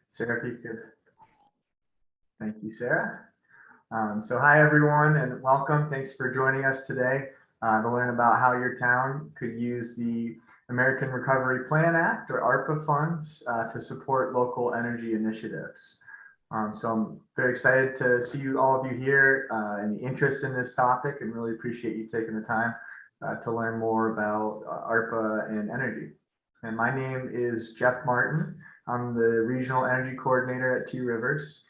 Sarah, if you could. Thank you, Sarah. So hi, everyone, and welcome. Thanks for joining us today to learn about how your town could use the American Recovery Plan Act, or ARPA funds, to support local energy initiatives. So I'm very excited to see all of you here and the interest in this topic, and really appreciate you taking the time to learn more about ARPA and energy. And my name is Jeff Martin. I'm the Regional Energy Coordinator at Two Rivers.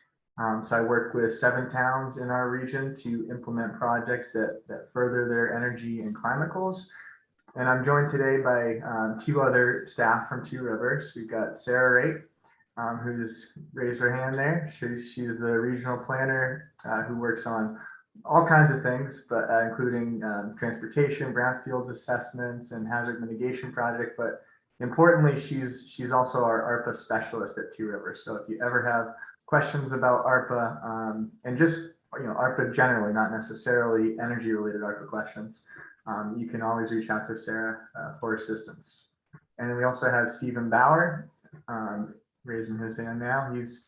So I work with 7 towns in our region to implement projects that further their energy and climate goals. And I'm joined today by 2 other staff from Two Rivers. We've got Sarah Raitt, who's raised her hand there. She's the regional planner who works on all kinds of things, but including transportation, brownfields assessments, and hazard mitigation project. But importantly, she's also our ARPA specialist at Two Rivers. So if you ever have questions about ARPA and just ARPA generally, not necessarily energy related ARPA questions, you can always reach out to Sarah for assistance. And then we also have Stephen Bauer raising his hand now. He's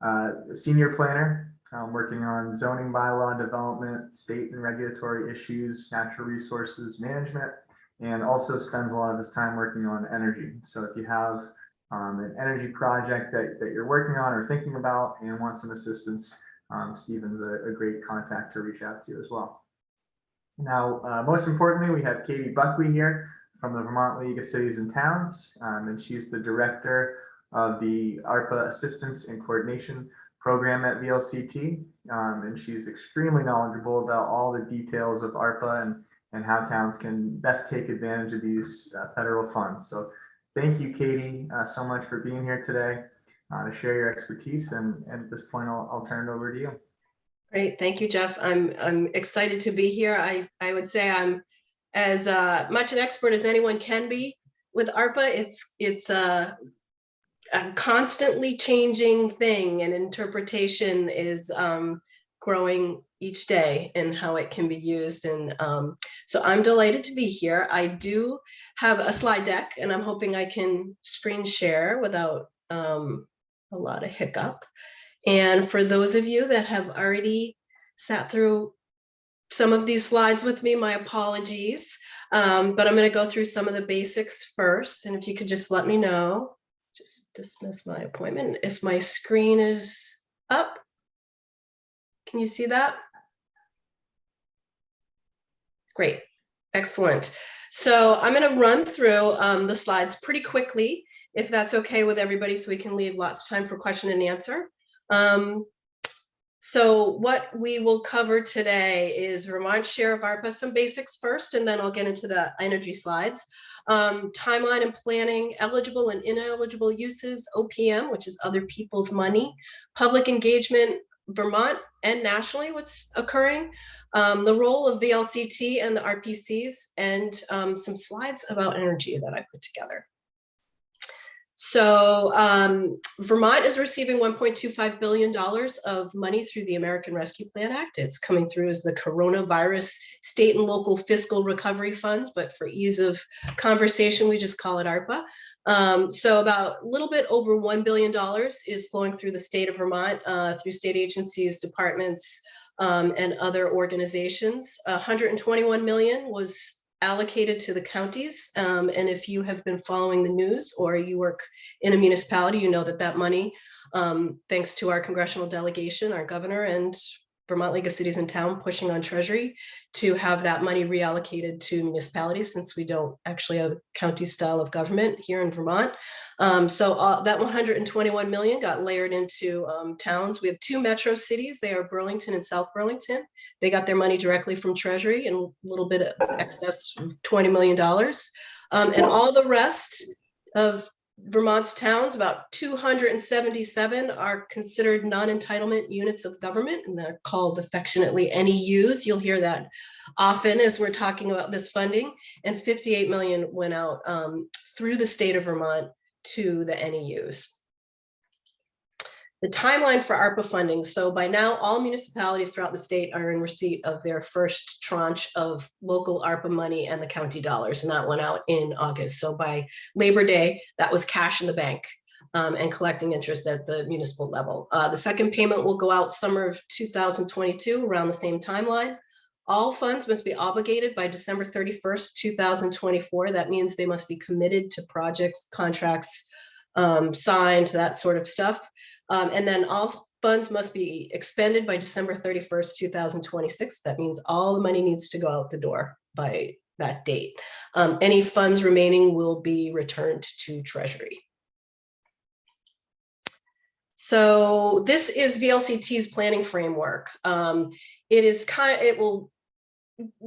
a senior planner working on zoning bylaw development, state and regulatory issues, natural resources management, and also spends a lot of his time working on energy. So if you have an energy project that you're working on or thinking about and want some assistance, Stephen's a great contact to reach out to as well. Now, most importantly, we have Katie Buckley here from the Vermont League of Cities and Towns, and she's the director of the ARPA Assistance and Coordination Program at VLCT, and she's extremely knowledgeable about all the details of ARPA and how towns can best take advantage of these federal funds. So thank you, Katie, so much for being here today to share your expertise. And at this point, I'll turn it over to you. Great, thank you, Jeff. I'm excited to be here. I would say I'm as much an expert as anyone can be with ARPA. It's a constantly changing thing, and interpretation is growing each day and how it can be used. And so I'm delighted to be here. I do have a slide deck, and I'm hoping I can screen share without a lot of hiccup. And for those of you that have already sat through some of these slides with me, my apologies. But I'm going to go through some of the basics first. And if you could just let me know, just dismiss my appointment if my screen is up. Can you see that? Great, excellent. So I'm going to run through the slides pretty quickly, if that's okay with everybody, so we can leave lots of time for question and answer. So what we will cover today is Vermont's share of ARPA, some basics first, and then I'll get into the energy slides. Timeline and planning, eligible and ineligible uses, OPM, which is other people's money, public engagement, Vermont and nationally, what's occurring, the role of VLCT and the RPCs, and some slides about energy that I put together. So Vermont is receiving $1.25 billion of money through the American Rescue Plan Act. It's coming through as the Coronavirus State and Local Fiscal Recovery Funds, but for ease of conversation, we just call it ARPA. So about a little bit over $1 billion is flowing through the state of Vermont, through state agencies, departments, and other organizations. 121 million was allocated to the counties. And if you have been following the news or you work in a municipality, you know that that money, thanks to our congressional delegation, our governor, and Vermont League of Cities and Town pushing on Treasury to have that money reallocated to municipalities, since we don't actually have a county style of government here in Vermont. So that 121 million got layered into towns. We have 2 metro cities. They are Burlington and South Burlington. They got their money directly from Treasury, and a little bit of excess, $20 million. And all the rest of Vermont's towns, about 277, are considered non-entitlement units of government, and they're called affectionately NEUs. You'll hear that often as we're talking about this funding. And 58 million went out through the state of Vermont to the NEUs. The timeline for ARPA funding. So by now, all municipalities throughout the state are in receipt of their first tranche of local ARPA money and the county dollars, and that went out in August. So by Labor Day, that was cash in the bank. and collecting interest at the municipal level. The second payment will go out summer of 2022, around the same timeline. All funds must be obligated by December 31st, 2024. That means they must be committed to projects, contracts, signed, that sort of stuff. And then all funds must be expended by December 31st, 2026. That means all the money needs to go out the door by that date. Any funds remaining will be returned to Treasury. So this is VLCT's planning framework. It will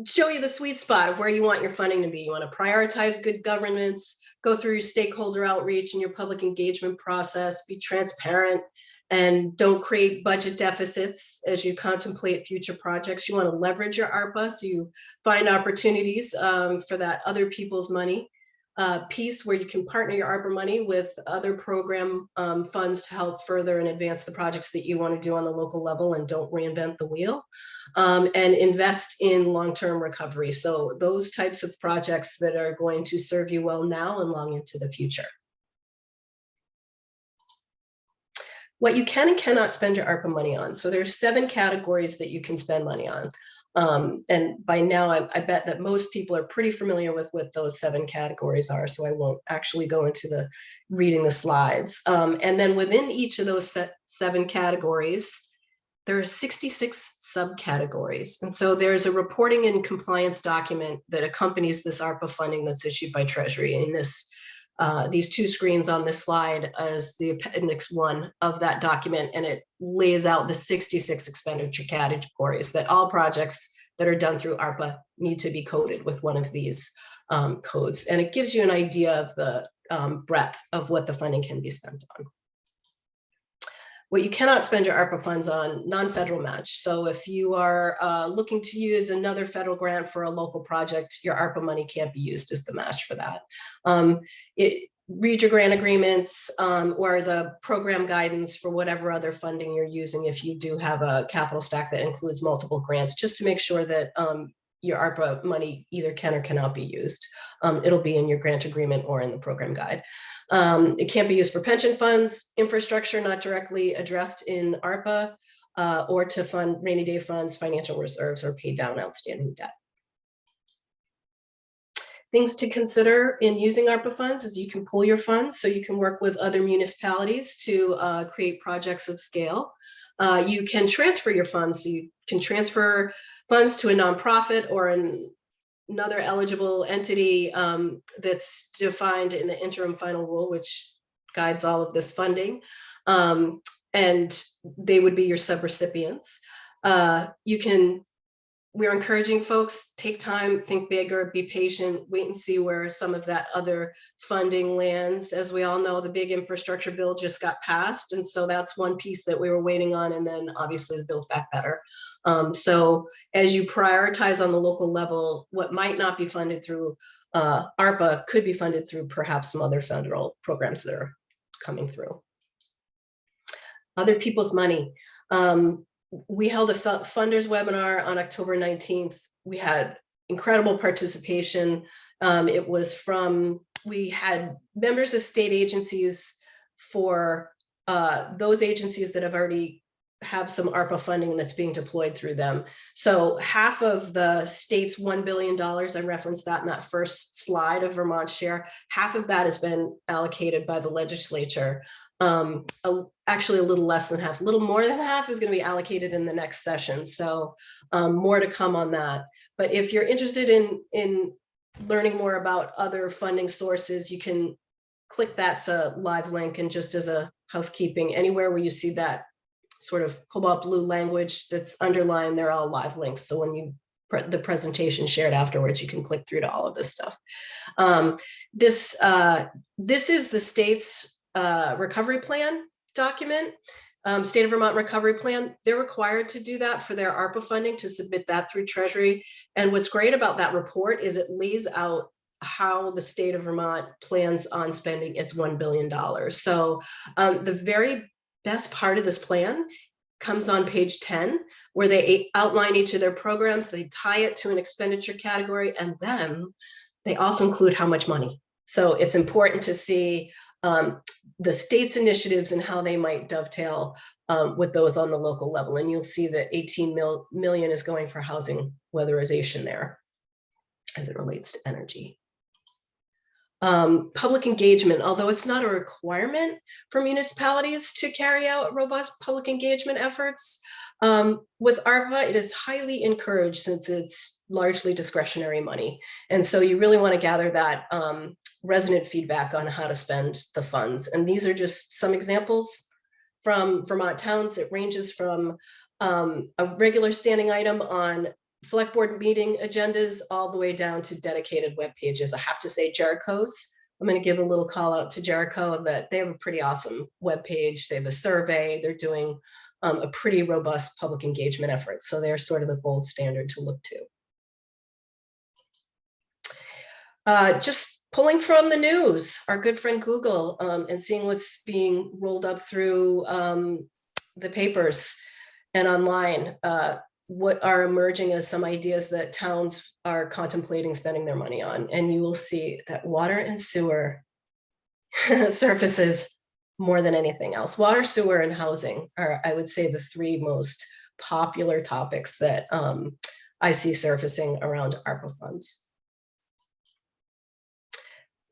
show you the sweet spot of where you want your funding to be. You want to prioritize good governance, go through your stakeholder outreach and your public engagement process, be transparent, and don't create budget deficits as you contemplate future projects. You want to leverage your ARPA, so you find opportunities for that other people's money piece, where you can partner your ARPA money with other program funds to help further and advance the projects that you want to do on the local level, and don't reinvent the wheel, and invest in long-term recovery. So those types of projects that are going to serve you well now and long into the future. What you can and cannot spend your ARPA money on. So there's 7 categories that you can spend money on. And by now, I bet that most people are pretty familiar with what those 7 categories are, so I won't actually go into reading the slides. And then within each of those 7 categories, there are 66 subcategories. And so there's a reporting and compliance document that accompanies this ARPA funding that's issued by Treasury. In these 2 screens on this slide as the appendix 1 of that document, and it lays out the 66 expenditure categories that all projects that are done through ARPA need to be coded with one of these codes. And it gives you an idea of the breadth of what the funding can be spent on. What you cannot spend your ARPA funds on: non-federal match. So if you are looking to use another federal grant for a local project, your ARPA money can't be used as the match for that. Read your grant agreements or the program guidance for whatever other funding you're using if you do have a capital stack that includes multiple grants, just to make sure that your ARPA money either can or cannot be used. It'll be in your grant agreement or in the program guide. It can't be used for pension funds, infrastructure not directly addressed in ARPA, or to fund rainy day funds, financial reserves, or pay down outstanding debt. Things to consider in using ARPA funds is you can pool your funds, so you can work with other municipalities to create projects of scale. You can transfer your funds, so you can transfer funds to a nonprofit or another eligible entity that's defined in the interim final rule, which guides all of this funding, and they would be your subrecipients. We're encouraging folks, take time, think bigger, be patient, wait and see where some of that other funding lands. As we all know, the big infrastructure bill just got passed, and so that's one piece that we were waiting on, and then obviously the Build Back Better. So as you prioritize on the local level, what might not be funded through ARPA could be funded through perhaps some other federal programs that are coming through. Other people's money. We held a funders webinar on October 19th. We had incredible participation. We had members of state agencies for those agencies that have already have some ARPA funding that's being deployed through them. So half of the state's $1 billion, I referenced that in that first slide of Vermont's share, half of that has been allocated by the legislature. Actually a little less than half, a little more than half is going to be allocated in the next session. So more to come on that. But if you're interested in learning more about other funding sources, you can click that's a live link. And just as a housekeeping, anywhere where you see that sort of cobalt blue language that's underlined, they're all live links. So when the presentation shared afterwards, you can click through to all of this stuff. This is the state's recovery plan document, State of Vermont Recovery Plan. They're required to do that for their ARPA funding, to submit that through Treasury. And what's great about that report is it lays out how the state of Vermont plans on spending its $1 billion. So the very best part of this plan comes on page 10, where they outline each of their programs, they tie it to an expenditure category, and then they also include how much money. So it's important to see the state's initiatives and how they might dovetail with those on the local level. And you'll see that 18 million is going for housing weatherization there as it relates to energy. Public engagement, although it's not a requirement for municipalities to carry out robust public engagement efforts, with ARPA, it is highly encouraged since it's largely discretionary money. And so you really want to gather that resident feedback on how to spend the funds. And these are just some examples from Vermont towns. It ranges from a regular standing item on select board meeting agendas all the way down to dedicated web pages. I have to say Jericho's, I'm going to give a little call out to Jericho that they have a pretty awesome web page. They have a survey. They're doing a pretty robust public engagement effort. So they're sort of the gold standard to look to. Just pulling from the news, our good friend Google, and seeing what's being rolled up through the papers and online. What are emerging as some ideas that towns are contemplating spending their money on. And you will see that water and sewer surfaces more than anything else. Water, sewer, and housing are, I would say, the three most popular topics that I see surfacing around ARPA funds.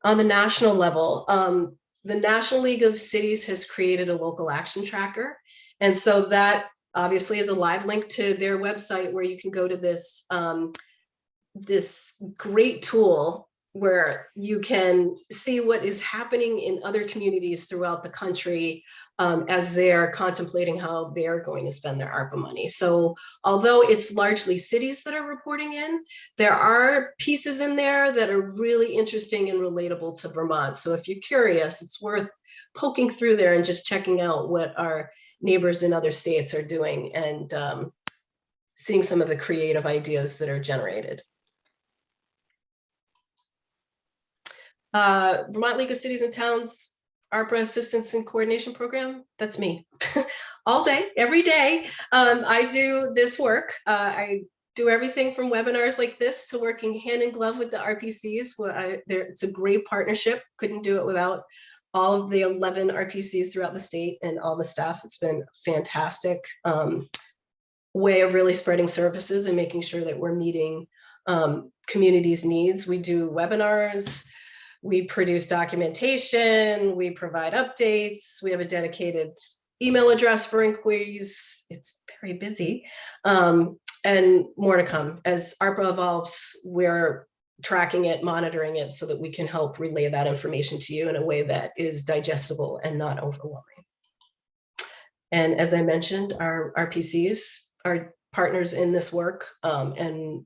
On the national level, the National League of Cities has created a local action tracker. And so that obviously is a live link to their website where you can go to this, this great tool where you can see what is happening in other communities throughout the country as they're contemplating how they're going to spend their ARPA money. So although it's largely cities that are reporting in, there are pieces in there that are really interesting and relatable to Vermont. So if you're curious, it's worth poking through there and just checking out what our neighbors in other states are doing and seeing some of the creative ideas that are generated. Vermont League of Cities and Towns ARPA Assistance and Coordination Program, that's me. All day, every day, I do this work. I do everything from webinars like this to working hand in glove with the RPCs. It's a great partnership. Couldn't do it without all of the 11 RPCs throughout the state and all the staff. It's been a fantastic way of really spreading services and making sure that we're meeting communities' needs. We do webinars, we produce documentation, we provide updates, we have a dedicated email address for inquiries. It's very busy, and more to come. As ARPA evolves, we're tracking it, monitoring it so that we can help relay that information to you in a way that is digestible and not overwhelming. And as I mentioned, our RPCs are partners in this work, and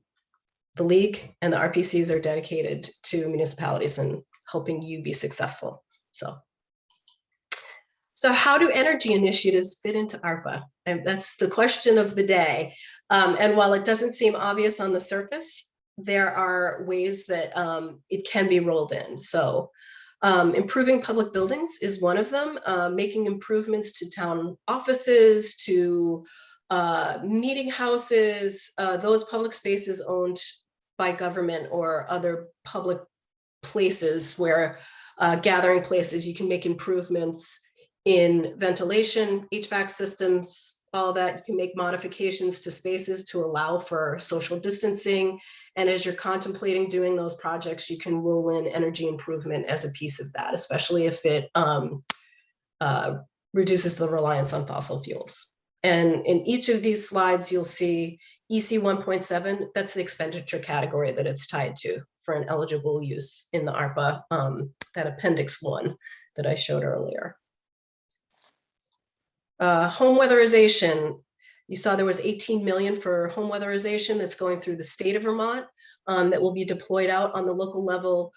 the League and the RPCs are dedicated to municipalities and helping you be successful. So how do energy initiatives fit into ARPA? And that's the question of the day. And while it doesn't seem obvious on the surface, there are ways that it can be rolled in. So improving public buildings is one of them. Making improvements to town offices, to meeting houses, those public spaces owned by government or other public places where gathering places, you can make improvements in ventilation, HVAC systems, all that. You can make modifications to spaces to allow for social distancing. And as you're contemplating doing those projects, you can roll in energy improvement as a piece of that, especially if it reduces the reliance on fossil fuels. And in each of these slides, you'll see EC 1.7, that's the expenditure category that it's tied to for an eligible use in the ARPA, that Appendix 1 that I showed earlier. Home weatherization, you saw there was 18 million for home weatherization that's going through the state of Vermont that will be deployed out on the local level.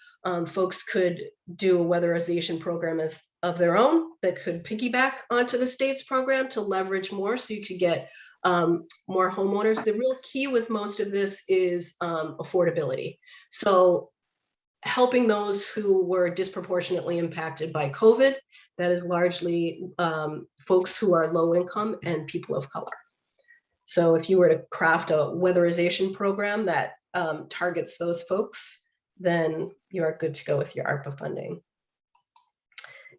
Folks could do a weatherization program of their own that could piggyback onto the state's program to leverage more, so you could get more homeowners. The real key with most of this is affordability. So helping those who were disproportionately impacted by COVID, that is largely folks who are low income and people of color. So if you were to craft a weatherization program that targets those folks, then you are good to go with your ARPA funding.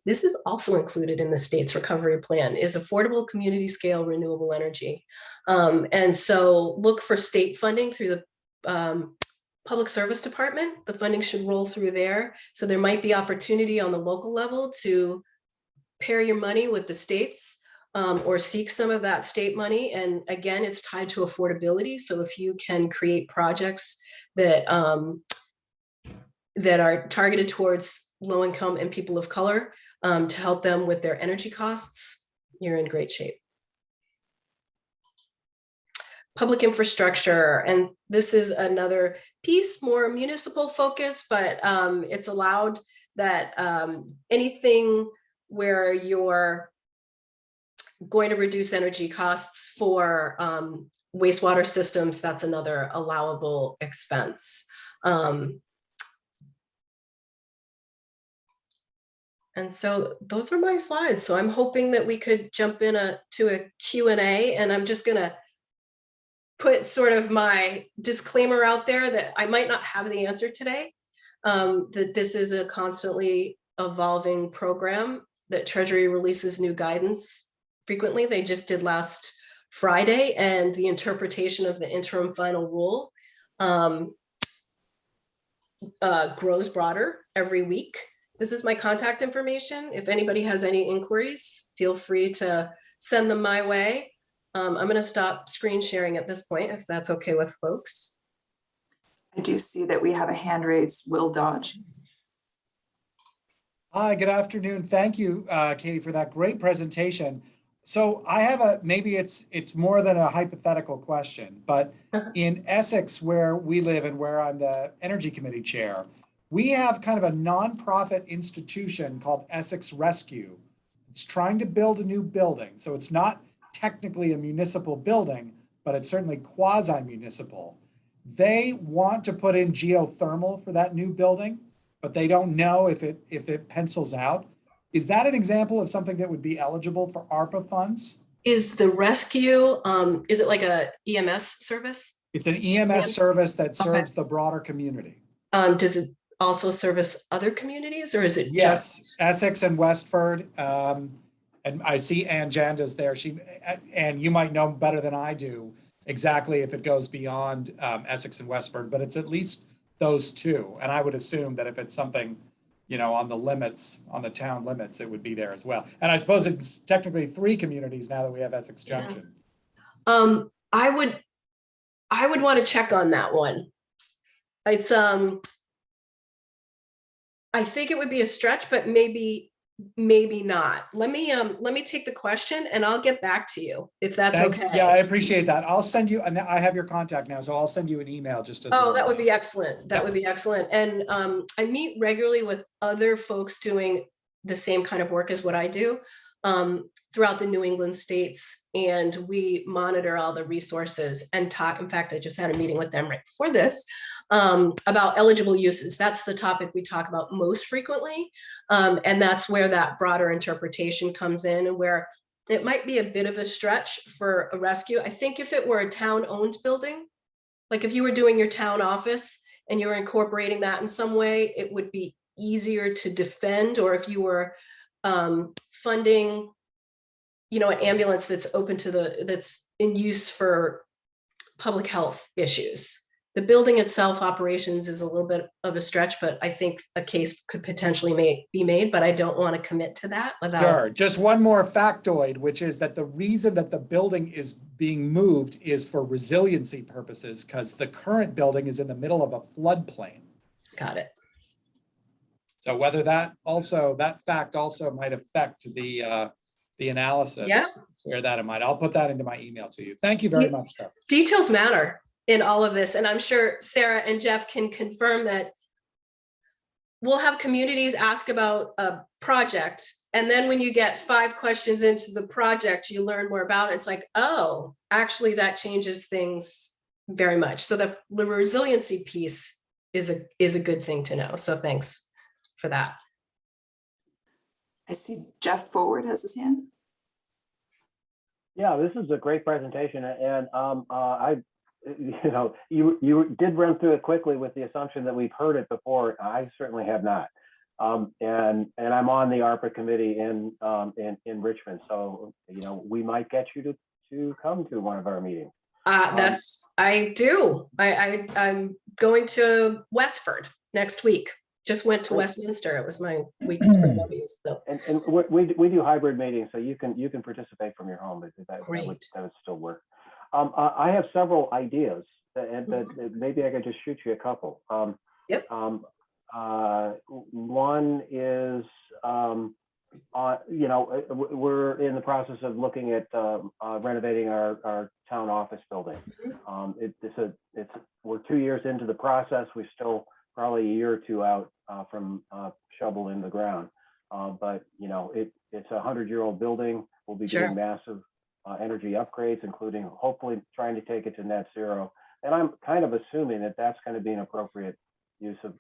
This is also included in the state's recovery plan, is affordable community scale renewable energy. And so look for state funding through the Public Service Department. The funding should roll through there. So there might be opportunity on the local level to pair your money with the states, or seek some of that state money. And again, it's tied to affordability. So if you can create projects that that are targeted towards low income and people of color, to help them with their energy costs, you're in great shape. Public infrastructure, and this is another piece, more municipal focus, but it's allowed that anything where you're going to reduce energy costs for wastewater systems, that's another allowable expense. And so those are my slides. So I'm hoping that we could jump in to a Q&A, and I'm just gonna put sort of my disclaimer out there that I might not have the answer today, that this is a constantly evolving program, that Treasury releases new guidance frequently. They just did last Friday, and the interpretation of the interim final rule grows broader every week. This is my contact information. If anybody has any inquiries, feel free to send them my way. I'm going to stop screen sharing at this point, if that's okay with folks. I do see that we have a hand raised, Will Dodge. Hi, good afternoon. Thank you, Katie, for that great presentation. So I have maybe it's more than a hypothetical question, but in Essex, where we live and where I'm the Energy Committee chair, we have kind of a nonprofit institution called Essex Rescue. It's trying to build a new building. So it's not technically a municipal building, but it's certainly quasi-municipal. They want to put in geothermal for that new building, but they don't know if it pencils out. Is that an example of something that would be eligible for ARPA funds? Is the rescue, is it like a EMS service? It's an EMS service that serves Okay. the broader community. Does it also service other communities, or is it Yes, just Essex and Westford. And I see Ann Janda's there. And you might know better than I do exactly if it goes beyond Essex and Westford, but it's at least those two. And I would assume that if it's something, you know, on the limits, on the town limits, it would be there as well. And I suppose it's technically 3 communities now that we have Essex Junction. I would want to check on that one. It's I think it would be a stretch, but maybe not. Let me take the question and I'll get back to you if that's okay. Yeah, I appreciate that. I'll send you, and I have your contact now, so I'll send you an email just as. Oh, that would be excellent. That would be excellent. And I meet regularly with other folks doing the same kind of work as what I do throughout the New England states, and we monitor all the resources and talk. In fact, I just had a meeting with them right before this about eligible uses. That's the topic we talk about most frequently, and that's where that broader interpretation comes in, and where it might be a bit of a stretch for a rescue. I think if it were a town-owned building, like if you were doing your town office and you were incorporating that in some way, it would be easier to defend. Or if you were funding, you know, an ambulance that's open to that's in use for public health issues. The building itself, operations, is a little bit of a stretch, but I think a case could potentially be made, but I don't want to commit to that without. Sure. Just one more factoid, which is that the reason that the building is being moved is for resiliency purposes, because the current building is in the middle of a floodplain. Got it. So whether that fact also might affect the analysis, Yeah. bear that in mind. I'll put that into my email to you. Thank you very much, though. Details matter in all of this. And I'm sure Sarah and Jeff can confirm that we'll have communities ask about a project. And then when you get 5 questions into the project, you learn more about it. It's like, oh, actually that changes things very much. So the resiliency piece is a good thing to know. So thanks for that. I see Jeff Forward has his hand. Yeah, this is a great presentation, and you did run through it quickly with the assumption that we've heard it before. I certainly have not. And I'm on the ARPA committee in Richmond. So, we might get you to come to one of our meetings. I do. I'm going to Westford next week. Just went to Westminster. It was my week's for W's. So. And we do hybrid meetings, so you can participate from your home. That would still work. I have several ideas, and maybe I could just shoot you a couple. Yep. One is, we're in the process of looking at renovating our town office building. We're 2 years into the process. We're still probably a year or two out from shovel in the ground. But it's a 100-year-old building. We'll be doing massive energy upgrades, including hopefully trying to take it to net zero. And I'm kind of assuming that that's going to be an appropriate use of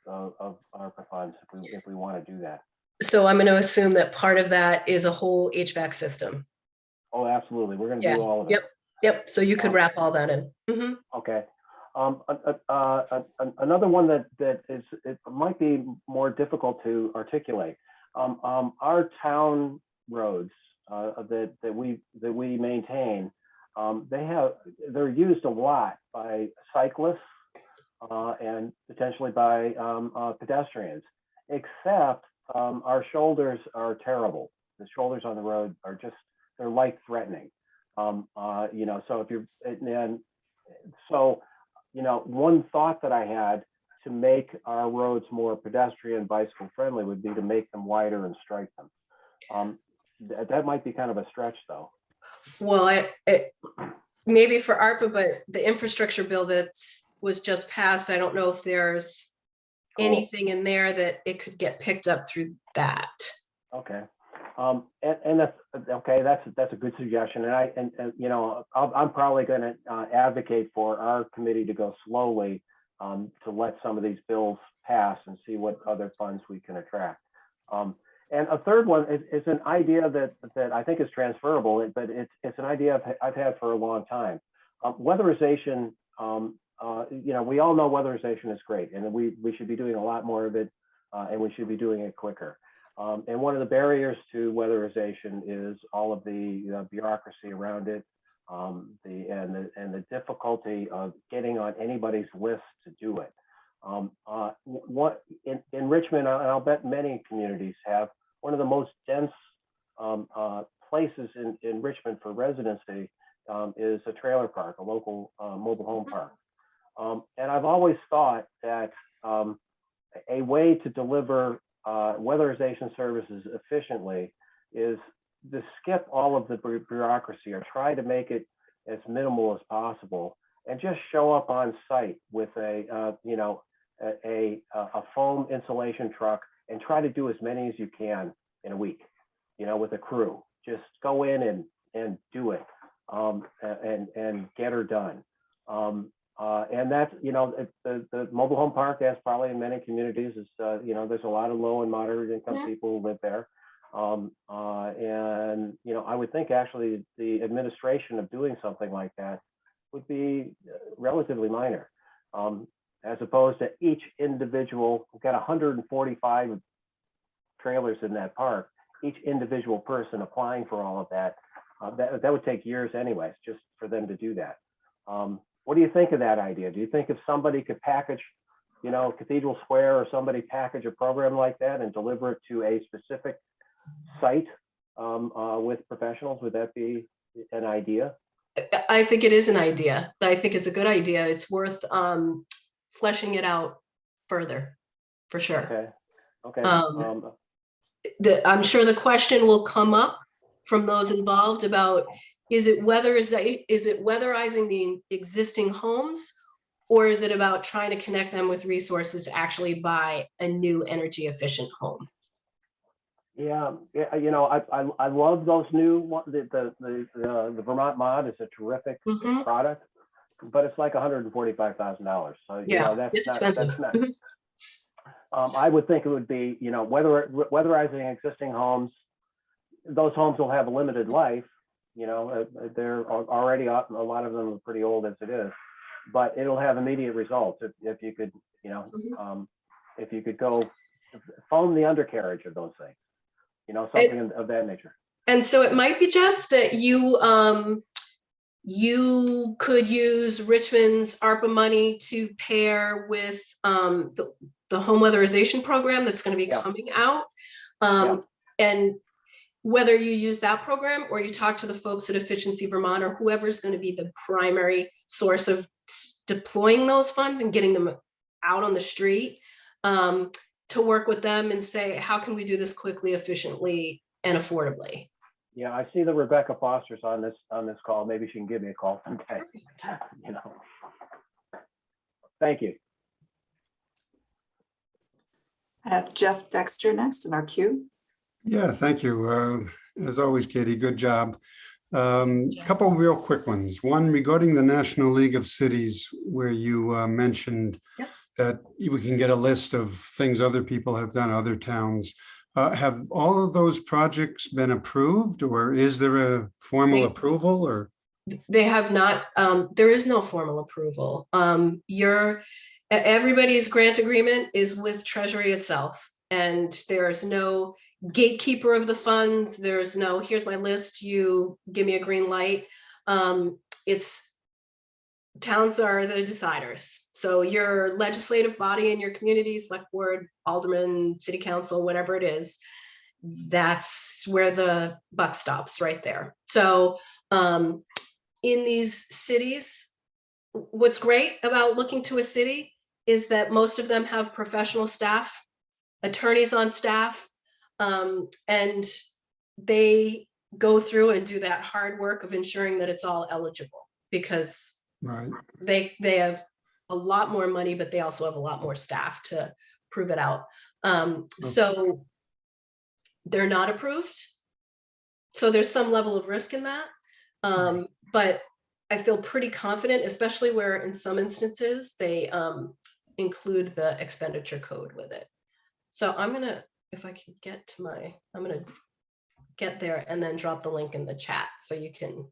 ARPA funds if we want to do that. So I'm going to assume that part of that is a whole HVAC system. Oh, absolutely. We're going to do all of it. Yep. So you could wrap all that in. Okay. Another one that it might be more difficult to articulate. Our town roads that we maintain, they're used a lot by cyclists and potentially by pedestrians, except our shoulders are terrible. The shoulders on the road are they're life threatening. So if you're, one thought that I had to make our roads more pedestrian bicycle friendly would be to make them wider and stripe them. That might be kind of a stretch though. Well, maybe for ARPA, but the infrastructure bill was just passed, I don't know if there's anything in there that it could get picked up through that. Okay. And that's okay. That's a good suggestion. And I'm probably going to advocate for our committee to go slowly to let some of these bills pass and see what other funds we can attract. And a third one is an idea that I think is transferable, but it's an idea I've had for a long time. Weatherization. We all know weatherization is great, and we should be doing a lot more of it, and we should be doing it quicker. And one of the barriers to weatherization is all of the bureaucracy around it, and the difficulty of getting on anybody's list to do it. In Richmond, and I'll bet many communities have, one of the most dense places in Richmond for residency is a trailer park, a local mobile home park. And I've always thought that a way to deliver weatherization services efficiently is to skip all of the bureaucracy or try to make it as minimal as possible and just show up on site with a foam insulation truck and try to do as many as you can in a week, with a crew. Just go in and do it and get her done. And that's, the mobile home park, as probably in many communities, is, there's a lot of low and moderate income people who live there. And, I would think actually the administration of doing something like that would be relatively minor, as opposed to each individual. We've got 145 trailers in that park, each individual person applying for all of that. That would take years anyways, just for them to do that. What do you think of that idea? Do you think if somebody could package, Cathedral Square or somebody package a program like that and deliver it to a specific site with professionals, would that be an idea? I think it is an idea. I think it's a good idea. It's worth fleshing it out further, for sure. Okay. I'm sure the question will come up from those involved about, is it weatherizing the existing homes, or is it about trying to connect them with resources to actually buy a new energy efficient home? Yeah, I love those new the Vermont mod is a terrific product, but it's like $145,000. So it's expensive. I would think it would be weatherizing existing homes. Those homes will have a limited life. They're already a lot of them are pretty old as it is, but it'll have immediate results if you could if you could go foam the undercarriage of those things, you know, something of that nature. And so it might be, Jeff, that you could use Richmond's ARPA money to pair with the home weatherization program that's going to be coming out. And whether you use that program or you talk to the folks at Efficiency Vermont or whoever's going to be the primary source of deploying those funds and getting them out on the street, to work with them and say, how can we do this quickly, efficiently, and affordably? Yeah, I see that Rebecca Foster's on this call. Maybe she can give me a call someday. You know. Thank you. I have Jeff Dexter next in our queue. Yeah, thank you. As always, Katie, good job. Couple of real quick ones. One regarding the National League of Cities, where you mentioned that we can get a list of things other people have done, other towns. Have all of those projects been approved, or is there a formal approval? Or they have not. There is no formal approval. Everybody's grant agreement is with Treasury itself, and there's no gatekeeper of the funds. There's no, here's my list, you give me a green light. It's towns are the deciders. So your legislative body in your community, select board, alderman, city council, whatever it is, that's where the buck stops, right there. So in these cities, what's great about looking to a city is that most of them have professional staff, attorneys on staff, and they go through and do that hard work of ensuring that it's all eligible, because they have a lot more money, but they also have a lot more staff to prove it out. So they're not approved. So there's some level of risk in that. But I feel pretty confident, especially where in some instances they include the expenditure code with it. So I'm gonna, if I can get to my, I'm gonna get there and then drop the link in the chat so you can.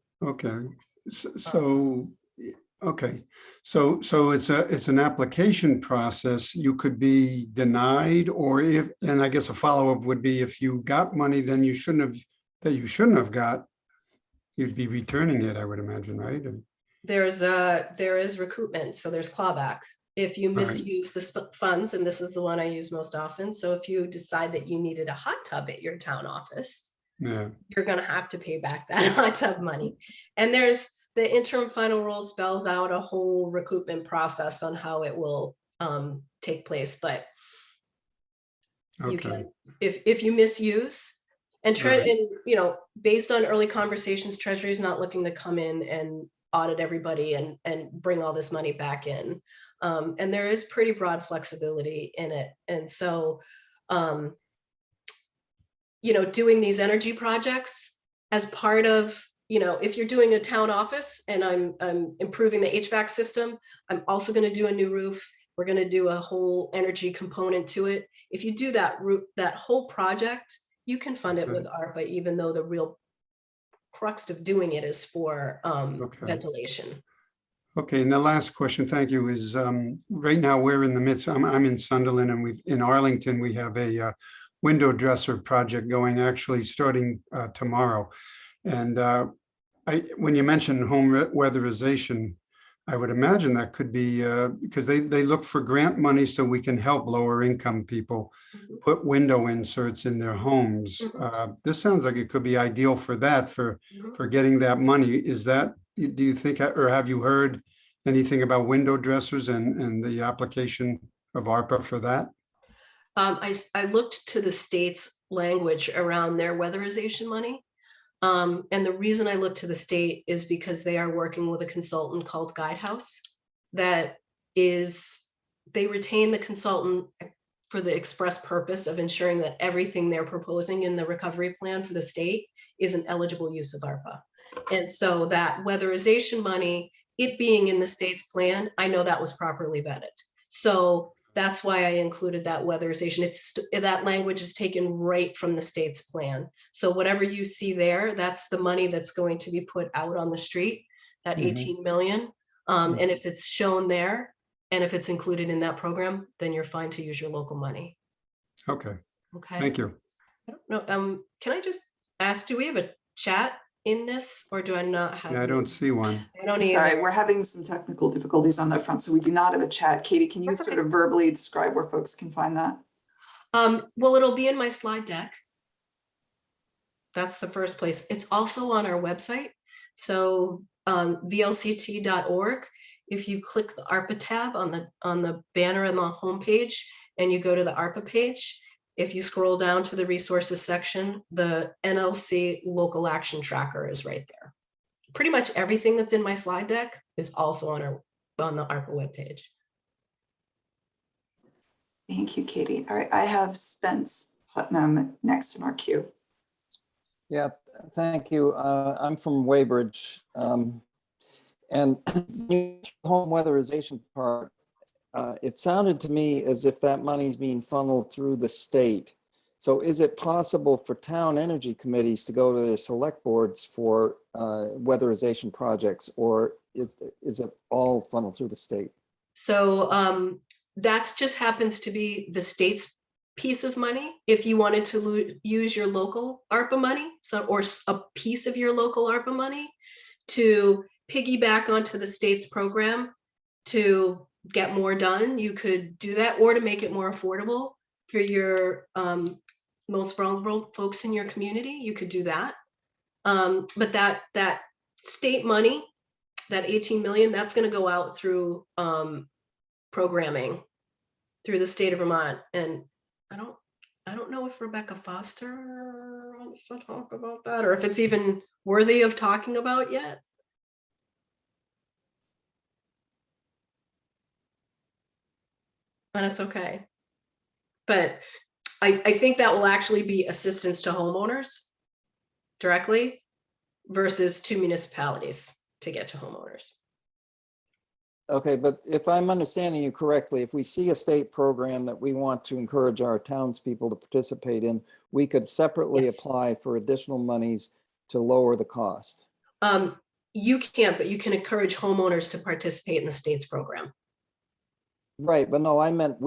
Okay, so it's an application process. You could be denied, or if, and I guess a follow-up would be if you got money then you shouldn't have got, you'd be returning it, I would imagine, right? There is recoupment, so there's clawback if you misuse the funds, and this is the one I use most often. So if you decide that you needed a hot tub at your town office, you're going to have to pay back that hot tub money. And there's the interim final rule spells out a whole recoupment process on how it will take place. But you can, if you misuse, and you know, based on early conversations, Treasury is not looking to come in and audit everybody and bring all this money back in. And there is pretty broad flexibility in it. And so, you know, doing these energy projects as part of, you know, if you're doing a town office and I'm improving the HVAC system, I'm also going to do a new roof. We're going to do a whole energy component to it. If you do that whole project, you can fund it with ARPA, even though the real crux of doing it is for ventilation. Okay, and the last question, thank you, is right now we're in the midst, I'm in Sunderland, and in Arlington, we have a window dresser project going, actually starting tomorrow. And when you mentioned home weatherization, I would imagine that could be, because they look for grant money so we can help lower income people put window inserts in their homes. This sounds like it could be ideal for that, for getting that money. Is that, do you think, or have you heard anything about window dressers and the application of ARPA for that? I looked to the state's language around their weatherization money. And the reason I look to the state is because they are working with a consultant called Guidehouse that is, they retain the consultant for the express purpose of ensuring that everything they're proposing in the recovery plan for the state is an eligible use of ARPA. And so that weatherization money, it being in the state's plan, I know that was properly vetted. So that's why I included that weatherization. That language is taken right from the state's plan. So whatever you see there, that's the money that's going to be put out on the street, that 18 million. And if it's shown there, and if it's included in that program, then you're fine to use your local money. Okay, Okay. thank you. I don't know. Can I just ask, do we have a chat in this or do I not have? Yeah, I don't see one. I don't Sorry, either. we're having some technical difficulties on that front, so we do not have a chat. Katie, can you That's sort okay. of verbally describe where folks can find that? Well, it'll be in my slide deck. That's the first place. It's also on our website. So VLCT.org. If you click the ARPA tab on the banner in the homepage and you go to the ARPA page, if you scroll down to the resources section, the NLC local action tracker is right there. Pretty much everything that's in my slide deck is also on the ARPA webpage. Thank you, Katie. All right, I have Spence Putnam next in our queue. Yeah, thank you. I'm from Weybridge. And the home weatherization part, it sounded to me as if that money is being funneled through the state. So is it possible for town energy committees to go to their select boards for weatherization projects, or is it all funneled through the state? So that just happens to be the state's piece of money. If you wanted to use your local ARPA money, or a piece of your local ARPA money to piggyback onto the state's program to get more done, you could do that, or to make it more affordable for your most vulnerable folks in your community, you could do that. But that state money, that 18 million, that's going to go out through programming through the state of Vermont. And I don't know if Rebecca Foster wants to talk about that, or if it's even worthy of talking about yet. And it's okay. But I think that will actually be assistance to homeowners directly versus to municipalities to get to homeowners. Okay, but if I'm understanding you correctly, if we see a state program that we want to encourage our townspeople to participate in, we could separately Yes. apply for additional monies to lower the cost. You can't, but you can encourage homeowners to participate in the state's program. Right, but no, I meant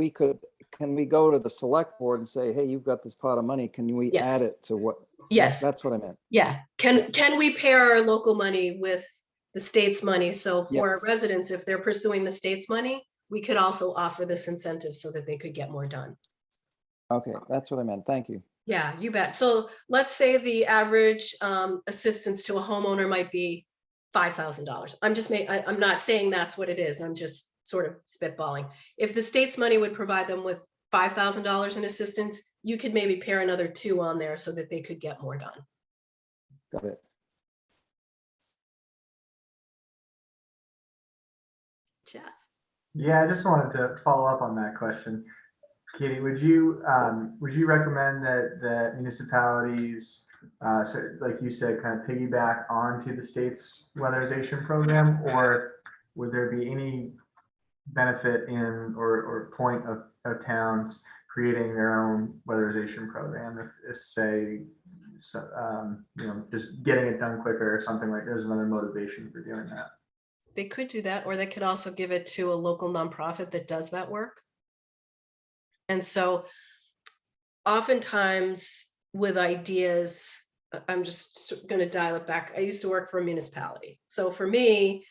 can we go to the select board and say, hey, you've got this pot of money, can we Yes. add it to what? Yes. That's what I meant. Yeah. Can we pair our local money with the state's money? So for our Yes. residents, if they're pursuing the state's money, we could also offer this incentive so that they could get more done. Okay, that's what I meant. Thank you. Yeah, you bet. So let's say the average assistance to a homeowner might be $5,000. I'm not saying that's what it is. I'm just sort of spitballing. If the state's money would provide them with $5,000 in assistance, you could maybe pair another 2 on there so that they could get more done. Got it. Jeff. Yeah, I just wanted to follow up on that question. Katie, would you recommend that municipalities, so like you said, kind of piggyback onto the state's weatherization program, or would there be any benefit in or point of towns creating their own weatherization program if say, just getting it done quicker or something, like there's another motivation for doing that? They could do that, or they could also give it to a local nonprofit that does that work. And so oftentimes with ideas, I'm just going to dial it back. I used to work for a municipality. So for me,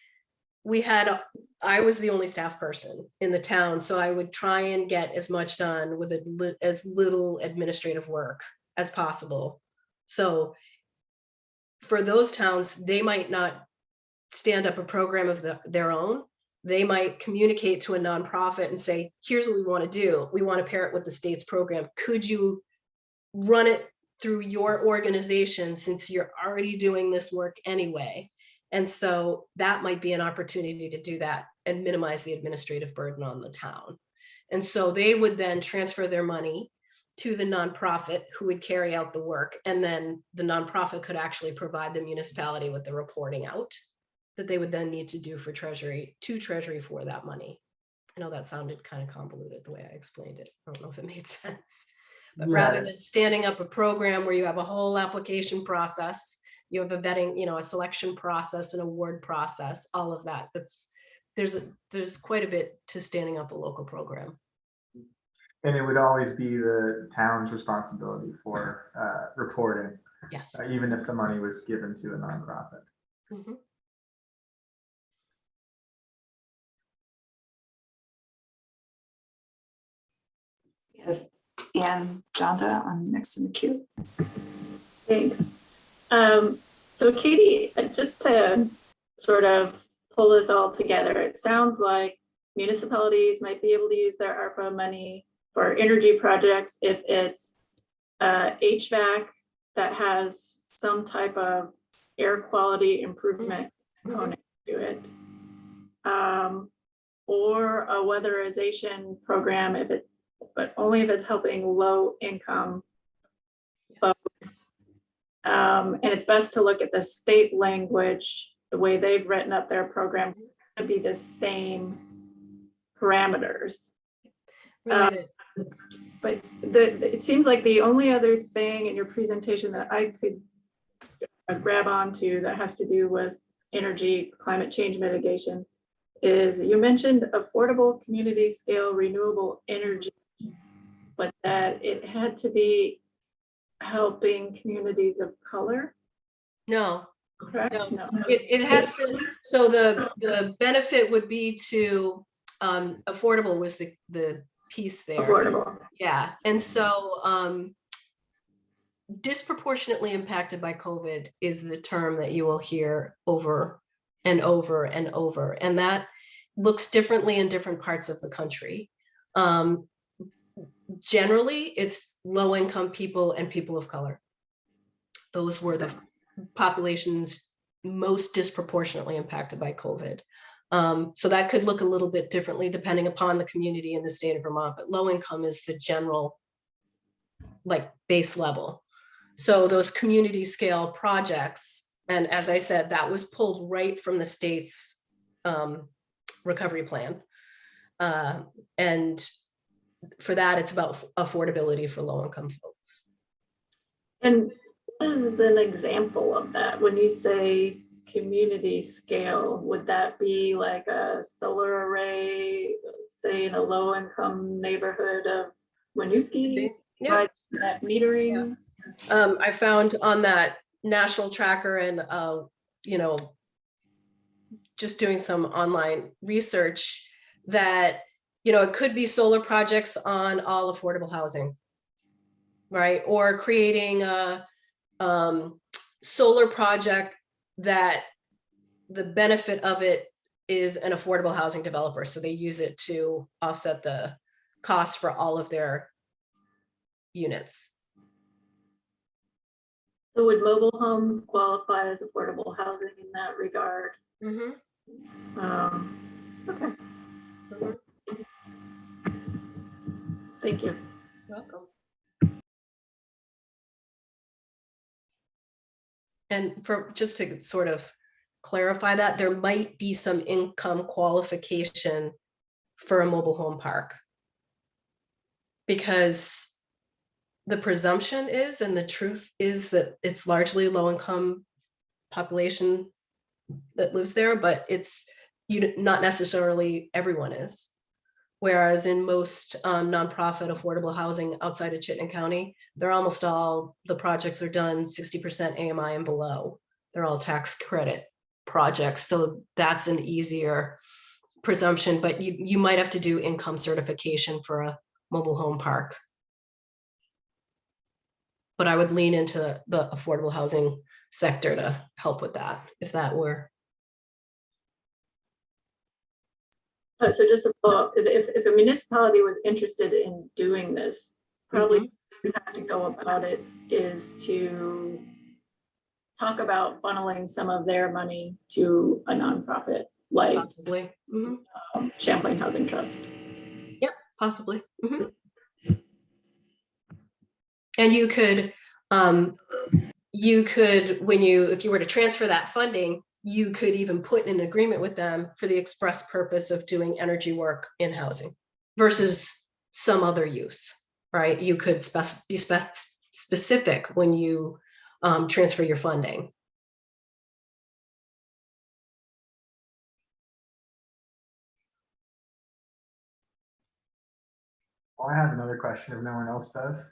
I was the only staff person in the town. So I would try and get as much done with as little administrative work as possible. So for those towns, they might not stand up a program of their own. They might communicate to a nonprofit and say, here's what we want to do. We want to pair it with the state's program. Could you run it through your organization since you're already doing this work anyway? And so that might be an opportunity to do that and minimize the administrative burden on the town. And so they would then transfer their money to the nonprofit who would carry out the work. And then the nonprofit could actually provide the municipality with the reporting out that they would then need to do for Treasury for that money. I know that sounded kind of convoluted the way I explained it. I don't know if it made sense. But rather than standing up a program where you have a whole application process, you have a vetting, a selection process, an award process, all of that. There's quite a bit to standing up a local program. And it would always be the town's responsibility for reporting, Yes. even if the money was given to a nonprofit. Mhm. We have Ann Jonda on next in the queue. Thanks. So Katie, just to sort of pull this all together, it sounds like municipalities might be able to use their ARPA money for energy projects if it's HVAC that has some type of air quality improvement component to it. Or a weatherization program if it's, but only if it's helping low income folks. And it's best to look at the state language, the way they've written up their program to be the same parameters. Right. But it seems like the only other thing in your presentation that I could grab onto that has to do with energy, climate change mitigation is you mentioned affordable community scale renewable energy, but that it had to be helping communities of color. No, Correct? no, it has to, so the benefit would be to, affordable was the piece there. Affordable. Yeah, and so, disproportionately impacted by COVID is the term that you will hear over and over and over, and that looks differently in different parts of the country. Generally, it's low-income people and people of color. Those were the populations most disproportionately impacted by COVID. So that could look a little bit differently depending upon the community in the state of Vermont, but low income is the general, like, base level. So those community scale projects, and as I said, that was pulled right from the state's recovery plan. And for that, it's about affordability for low income folks. And what is an example of that? When you say community scale, would that be like a solar array, say in a low income neighborhood of Winooski? Yeah. That metering? I found on that national tracker and, you know, just doing some online research that, you know, it could be solar projects on all affordable housing, right? Or creating a solar project that the benefit of it is an affordable housing developer. So they use it to offset the cost for all of their units. So would mobile homes qualify as affordable housing in that regard? Mm-hmm. Okay. Mm-hmm. Thank you. Welcome. And for just to sort of clarify that, there might be some income qualification for a mobile home park. Because the presumption is, and the truth is, that it's largely low income population that lives there, but it's not necessarily everyone is. Whereas in most nonprofit affordable housing outside of Chittenden County, they're almost all, the projects are done 60% AMI and below. They're all tax credit projects. So that's an easier presumption, but you might have to do income certification for a mobile home park. But I would lean into the affordable housing sector to help with that, if that were. So just a follow-up, if a municipality was interested in doing this, probably have to go about it is to talk about funneling some of their money to a nonprofit like Possibly. Champlain Housing Trust. Yep, possibly. And you could, if you were to transfer that funding, you could even put in an agreement with them for the express purpose of doing energy work in housing versus some other use, right? You could be specific when you transfer your funding. I have another question if no one else does.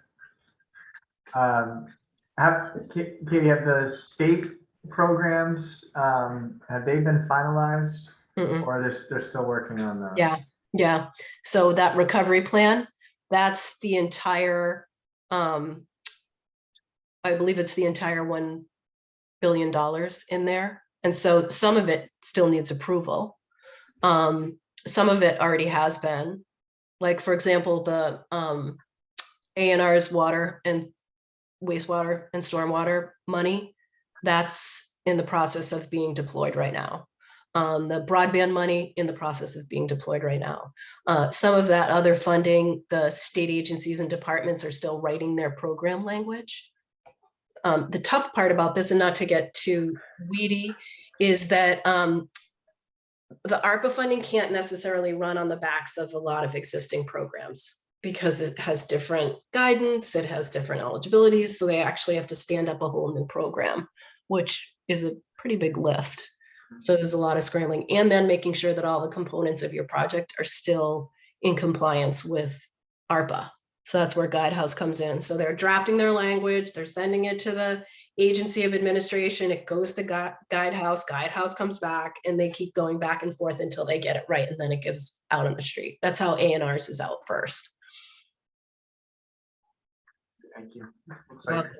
Katie, have the state programs, have they been finalized? Mm-mm. Or they're still working on those? Yeah. So that recovery plan, that's the entire, I believe it's the entire $1 billion in there. And so some of it still needs approval. Some of it already has been, like, for example, the ANR's water and wastewater and stormwater money, that's in the process of being deployed right now. The broadband money in the process of being deployed right now. Some of that other funding, the state agencies and departments are still writing their program language. The tough part about this, and not to get too weedy, is that the ARPA funding can't necessarily run on the backs of a lot of existing programs because it has different guidance, it has different eligibilities, so they actually have to stand up a whole new program, which is a pretty big lift. So there's a lot of scrambling, and then making sure that all the components of your project are still in compliance with ARPA. So that's where Guidehouse comes in. So they're drafting their language, they're sending it to the agency of administration, it goes to Guidehouse, Guidehouse comes back, and they keep going back and forth until they get it right, and then it gets out on the street. That's how ANR's is out first. Thank you. Looks like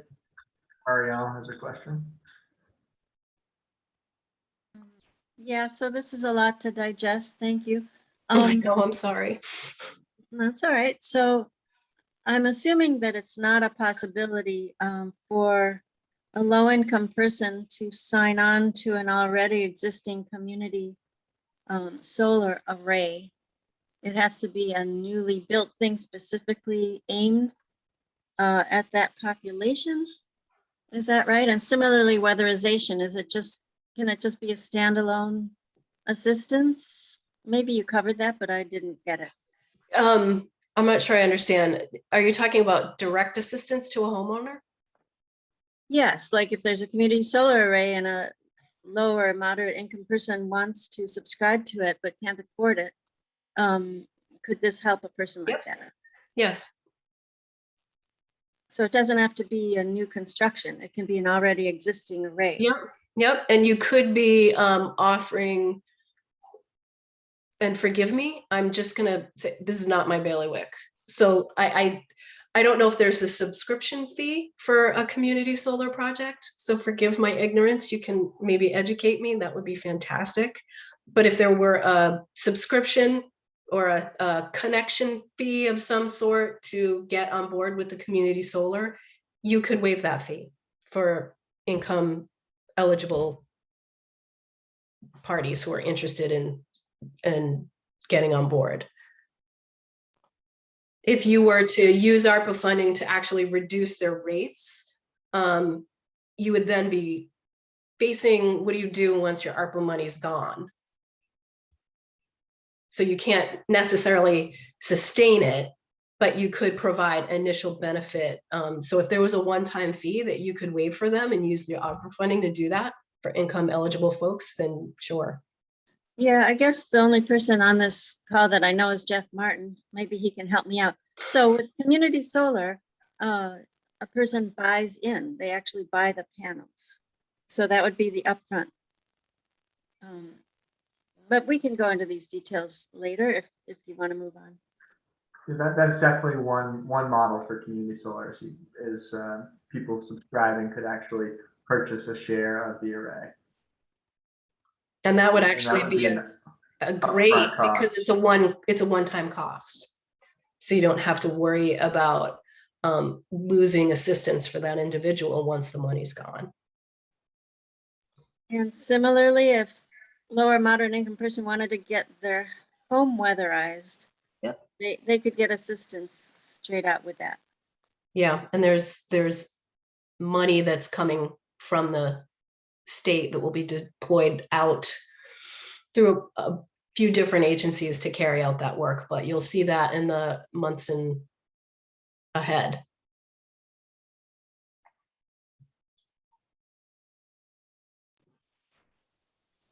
Ariel has a question. Yeah, so this is a lot to digest. Thank you. I know, I'm sorry. That's all right. So I'm assuming that it's not a possibility for a low-income person to sign on to an already existing community solar array. It has to be a newly built thing specifically aimed at that population. Is that right? And similarly, weatherization, can it just be a standalone assistance? Maybe you covered that, but I didn't get it. I'm not sure I understand. Are you talking about direct assistance to a homeowner? Yes, like if there's a community solar array and a low or moderate income person wants to subscribe to it but can't afford it, could this help a person like that? Yes. So it doesn't have to be a new construction. It can be an already existing array. Yep. And you could be offering, and forgive me, I'm just gonna say, this is not my bailiwick. So I don't know if there's a subscription fee for a community solar project. So forgive my ignorance. You can maybe educate me. That would be fantastic. But if there were a subscription or a connection fee of some sort to get on board with the community solar, you could waive that fee for income eligible parties who are interested in getting on board. If you were to use ARPA funding to actually reduce their rates, you would then be facing, what do you do once your ARPA money's gone? So you can't necessarily sustain it, but you could provide initial benefit. So if there was a one-time fee that you could waive for them and use the ARPA funding to do that for income eligible folks, then sure. Yeah, I guess the only person on this call that I know is Jeff Martin. Maybe he can help me out. So with community solar, a person buys in, they actually buy the panels. So that would be the upfront. But we can go into these details later if you want to move on. That's definitely one model for community solar is people subscribing could actually purchase a share of the array. And that would actually be a great, because it's a one-time cost. So you don't have to worry about losing assistance for that individual once the money's gone. And similarly, if lower moderate income person wanted to get their home weatherized, yep, they could get assistance straight out with that. Yeah, and there's money that's coming from the state that will be deployed out through a few different agencies to carry out that work, but you'll see that in the months ahead.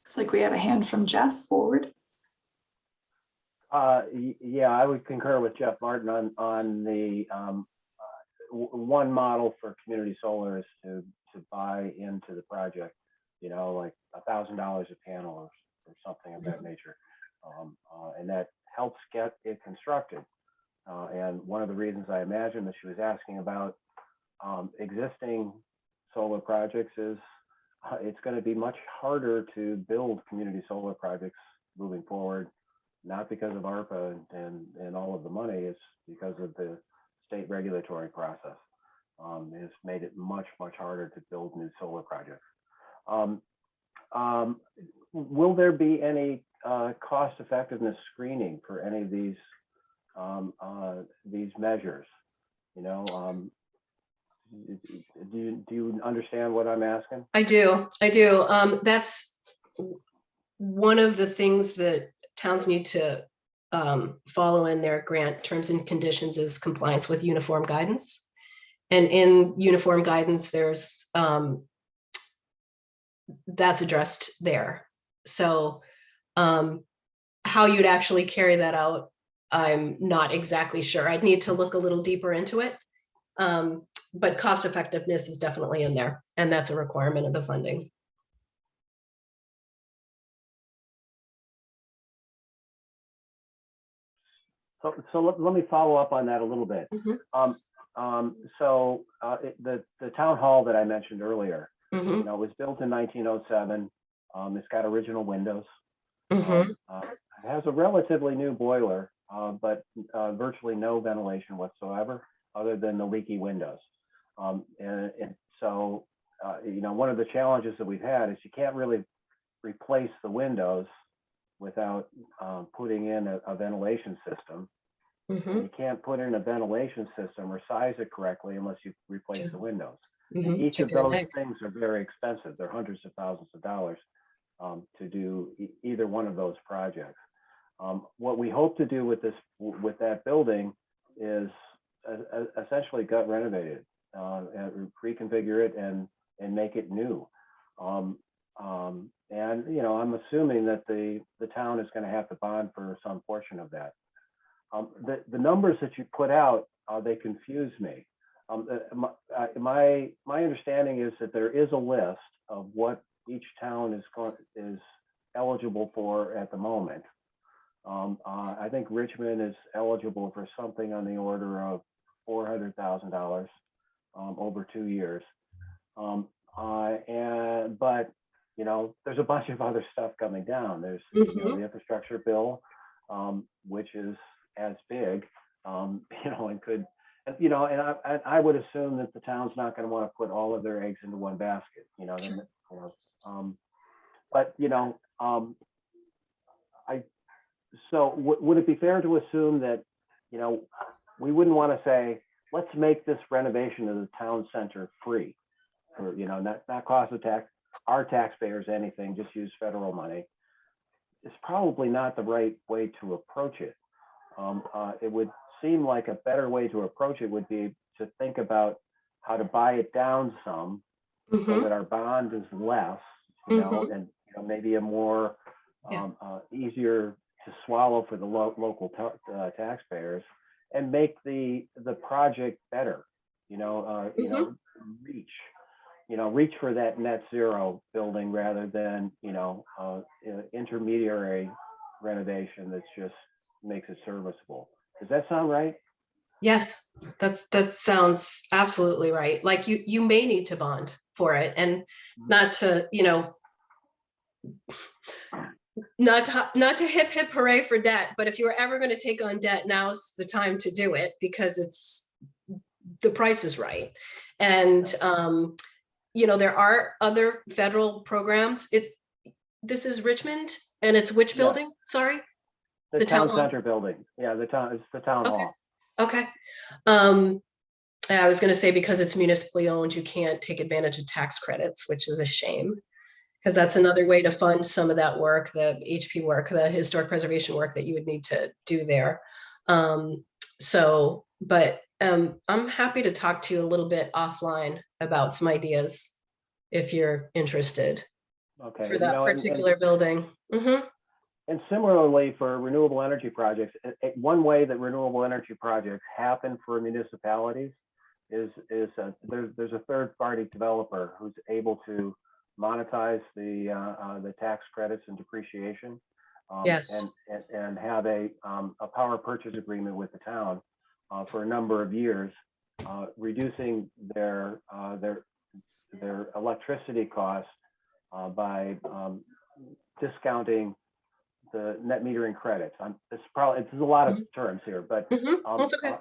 Looks like we have a hand from Jeff forward. Yeah, I would concur with Jeff Martin on the one model for community solar is to buy into the project, like $1,000 a panel or something of that nature. And that helps get it constructed. And one of the reasons I imagine that she was asking about existing solar projects is it's going to be much harder to build community solar projects moving forward, not because of ARPA and all of the money, it's because of the state regulatory process. It's made it much, much harder to build new solar projects. Will there be any cost effectiveness screening for any of these measures? Do you understand what I'm asking? I do. That's one of the things that towns need to follow in their grant terms and conditions is compliance with uniform guidance. And in uniform guidance, there's that's addressed there. So how you'd actually carry that out, I'm not exactly sure. I'd need to look a little deeper into it. But cost effectiveness is definitely in there, and that's a requirement of the funding. So let me follow up on that a little bit. Mm-hmm. The town hall that I mentioned earlier, Mm-hmm. it was built in 1907. It's got original windows. Mm-hmm. It has a relatively new boiler, but virtually no ventilation whatsoever, other than the leaky windows. And so, one of the challenges that we've had is you can't really replace the windows without putting in a ventilation system. Mm-hmm. You can't put in a ventilation system or size it correctly unless you replace the windows. Mm-hmm. And each of those things are very expensive. They're hundreds of thousands of dollars to do either one of those projects. What we hope to do with that building is essentially gut renovate it, and reconfigure it and make it new. And I'm assuming that the town is going to have to bond for some portion of that. The numbers that you put out, they confuse me. My understanding is that there is a list of what each town is eligible for at the moment. I think Richmond is eligible for something on the order of $400,000 over 2 years. But there's a bunch of other stuff coming down. There's the infrastructure bill, which is as big, and could, and I would assume that the town's not going to want to put all of their eggs into one basket, so would it be fair to assume that, we wouldn't want to say, let's make this renovation of the town center free, or, not cost our taxpayers anything, just use federal money? It's probably not the right way to approach it. It would seem like a better way to approach it would be to think about how to buy it down some, so that our bond is less, and maybe a more easier to swallow for the local taxpayers, and make the project better. Reach for that net zero building rather than intermediary renovation that's just makes it serviceable. Does that sound right? Yes, that sounds absolutely right. Like you may need to bond for it, and not to not to hip hooray for debt, but if you were ever going to take on debt, now's the time to do it, because the price is right. And there are other federal programs. This is Richmond, and it's which building? Sorry, the town center building. Yeah, it's the town hall. Okay. I was going to say, because it's municipally owned, you can't take advantage of tax credits, which is a shame, because that's another way to fund some of that work, the HP work, the historic preservation work that you would need to do there. I'm happy to talk to you a little bit offline about some ideas if you're interested. Okay. For that particular building. And similarly for renewable energy projects, one way that renewable energy projects happen for municipalities is there's a third-party developer who's able to monetize the tax credits and depreciation. Yes. And have a power purchase agreement with the town for a number of years, reducing their electricity costs by discounting the net metering credits. There's a lot of terms here, but That's okay.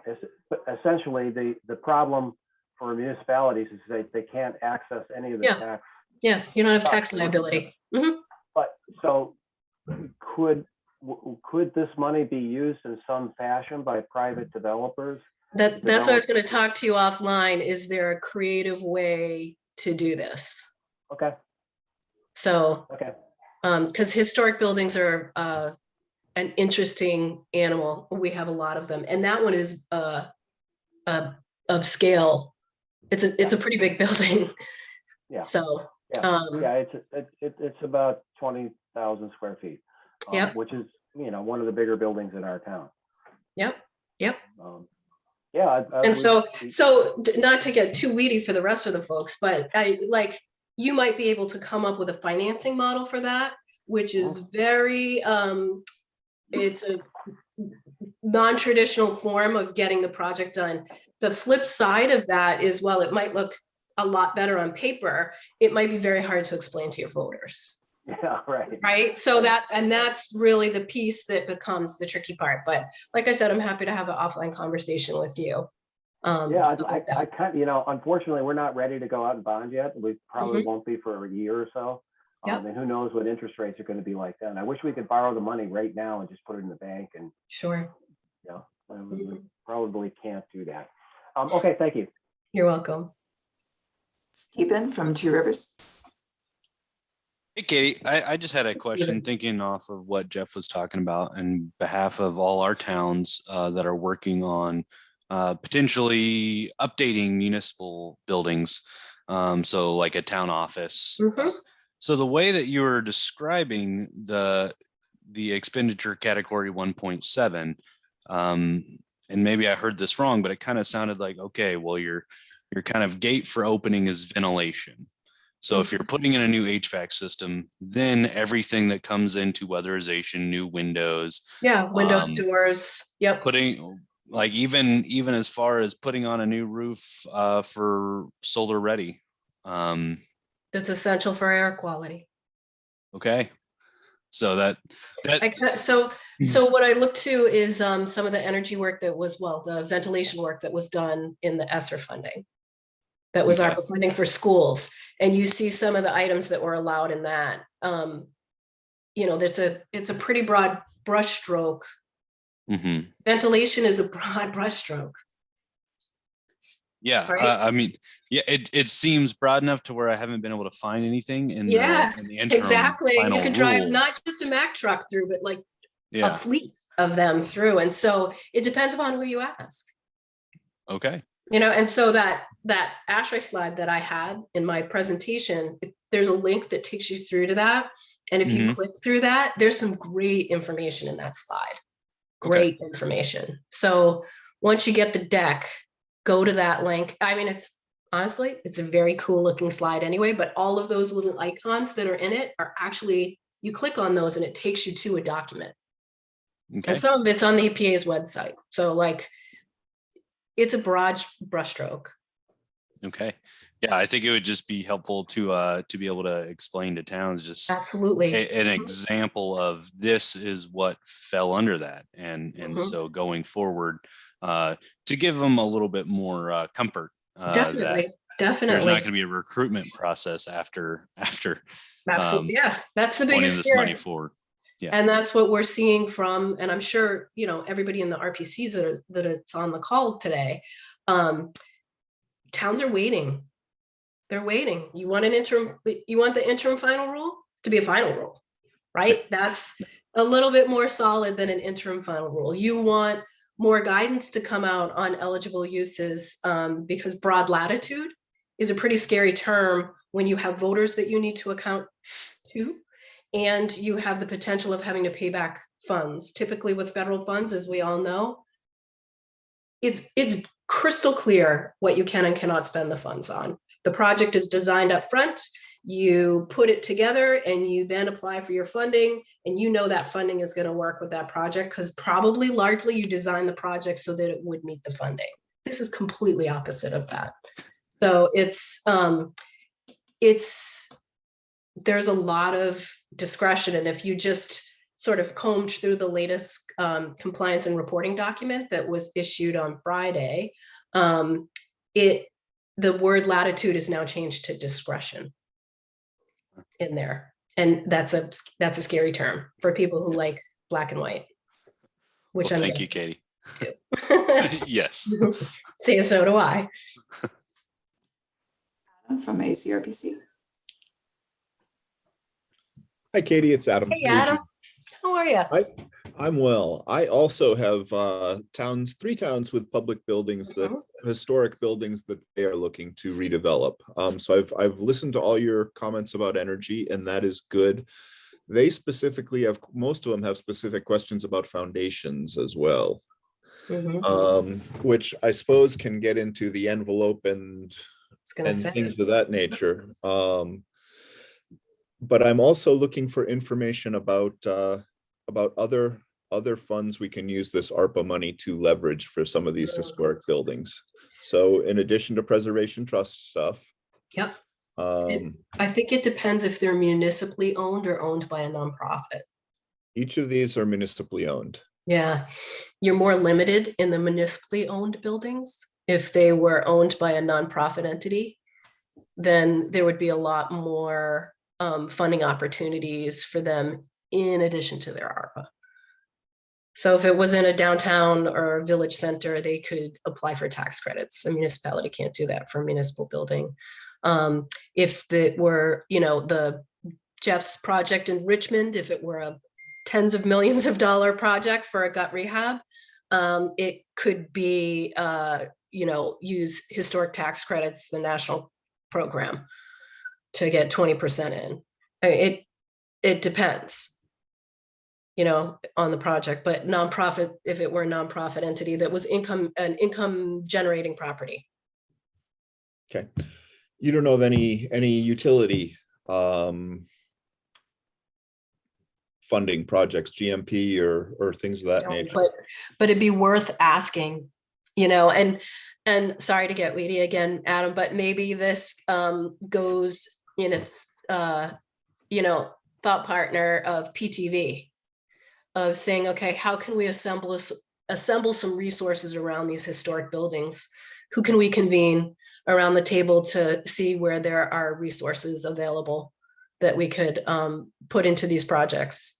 essentially the problem for municipalities is they can't access any of the tax. Yeah, you don't have tax liability. But so could this money be used in some fashion by private developers? That's what I was going to talk to you offline. Is there a creative way to do this? Okay. So, Okay. because historic buildings are an interesting animal. We have a lot of them, and that one is of scale. It's a pretty big building. Yeah. So. Yeah. It's about 20,000 square feet. Which is one of the bigger buildings in our town. Yep. And so not to get too weedy for the rest of the folks, but you might be able to come up with a financing model for that, which is very it's a non-traditional form of getting the project done. The flip side of that is, while it might look a lot better on paper, it might be very hard to explain to your voters. Yeah, right. So that's really the piece that becomes the tricky part. But like I said, I'm happy to have an offline conversation with you. I kind unfortunately, we're not ready to go out and bond yet. We probably won't be for a year or so. And who knows what interest rates are going to be like then. I wish we could borrow the money right now and just put it in the bank. And sure. We probably can't do that. Okay, thank you. You're welcome. Stephen from Two Rivers. Hey, Katie, I just had a question thinking off of what Jeff was talking about on behalf of all our towns that are working on potentially updating municipal buildings. So like a town office. So the way that you were describing the expenditure category 1.7, and maybe I heard this wrong, but it kind of sounded like, okay, well, your kind of gate for opening is ventilation. So if you're putting in a new HVAC system, then everything that comes into weatherization, new windows. Yeah, windows, doors. Yep. Putting like even as far as putting on a new roof for solar ready. That's essential for air quality. Okay. So so what I look to is some of the energy work that was, the ventilation work that was done in the ESSER funding. That was ARPA funding for schools. And you see some of the items that were allowed in that. It's a pretty broad brush stroke. Ventilation is a broad brush stroke. Yeah, right? I mean, yeah, it seems broad enough to where I haven't been able to find anything in the interim exactly. You final could drive rule. not just a Mack truck through, but like a fleet of them through. And so it depends upon who you ask. Okay. And so that ASHRAE slide that I had in my presentation, there's a link that takes you through to that. And if you click through that, there's some great information in that slide. Great information. So once you get the deck, go to that link. I mean, it's a very cool looking slide anyway, but all of those little icons that are in it are actually, you click on those and it takes you to a document. Okay. And some of it's on the EPA's website. So it's a broad brushstroke. Okay. Yeah, I think it would just be helpful to be able to explain to towns just absolutely an example of this is what fell under that, and so going forward, to give them a little bit more comfort. Definitely. There's not going to be a recruitment process after. Absolutely, that's the biggest this money forward. Yeah. And that's what we're seeing from, and I'm sure, everybody in the RPCs that it's on the call today, towns are waiting. They're waiting. You want the interim final rule to be a final rule, right? That's a little bit more solid than an interim final rule. You want more guidance to come out on eligible uses because broad latitude is a pretty scary term when you have voters that you need to account to. and you have the potential of having to pay back funds. Typically with federal funds, as we all know, it's crystal clear what you can and cannot spend the funds on. The project is designed up front, you put it together, and you then apply for your funding, and you know that funding is going to work with that project because probably largely you designed the project so that it would meet the funding. This is completely opposite of that. So there's a lot of discretion, and if you just sort of combed through the latest compliance and reporting document that was issued on Friday, the word latitude is now changed to discretion in there. And that's a scary term for people who like black and white, which Well, I'm thank you, Katie. too. Yes. Say so do I. Adam from ACRPC. Hi, Katie. It's Adam. Hey, Adam. How are you? I'm well. I also have three towns with public buildings that historic buildings that they are looking to redevelop. So I've listened to all your comments about energy, and that is good. They specifically have, most of them have specific questions about foundations as well, which I suppose can get into the envelope and things of that nature. But I'm also looking for information about other funds we can use this ARPA money to leverage for some of these historic buildings. So in addition to preservation trust stuff. Yep. I think it depends if they're municipally owned or owned by a nonprofit. Each of these are municipally owned. Yeah, you're more limited in the municipally owned buildings. If they were owned by a nonprofit entity, then there would be a lot more funding opportunities for them in addition to their ARPA. So if it was in a downtown or a village center, they could apply for tax credits. A municipality can't do that for a municipal building. If it were, the Jeff's project in Richmond, if it were a tens of millions of dollar project for a gut rehab, it could be, use historic tax credits, the national program, to get 20% in. It depends, on the project, but nonprofit, if it were a nonprofit entity that was an income generating property. Okay. You don't know of any utility funding projects, GMP or things of that nature? But it'd be worth asking, and sorry to get weedy again, Adam, but maybe this goes in a thought partner of PTV, of saying, okay, how can we assemble some resources around these historic buildings? Who can we convene around the table to see where there are resources available that we could put into these projects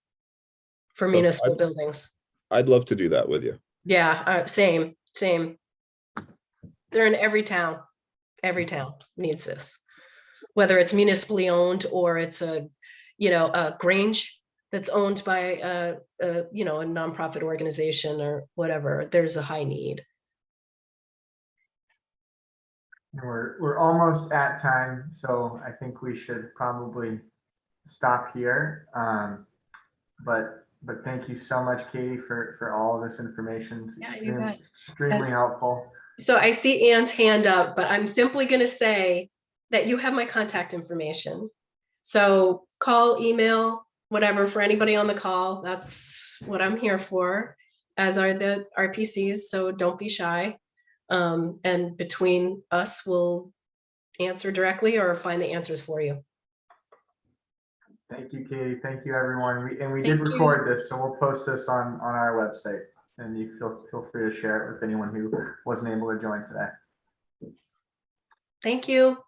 for municipal buildings? I'd love to do that with you. Yeah, same. They're in every town. Every town needs this, whether it's municipally owned or it's a Grange that's owned by a nonprofit organization or whatever. There's a high need. We're almost at time, so I think we should probably stop here. But thank you so much, Katie, for all of this information. Yeah, you bet. Extremely helpful. So I see Ann's hand up, but I'm simply going to say that you have my contact information. So call, email, whatever, for anybody on the call. That's what I'm here for, as are the RPCs. So don't be shy. And between us, we'll answer directly or find the answers for you. Thank you, Katie. Thank you, everyone. We did record this, so we'll post this on our website, and you feel free to share it with anyone who wasn't able to join today. Thank you.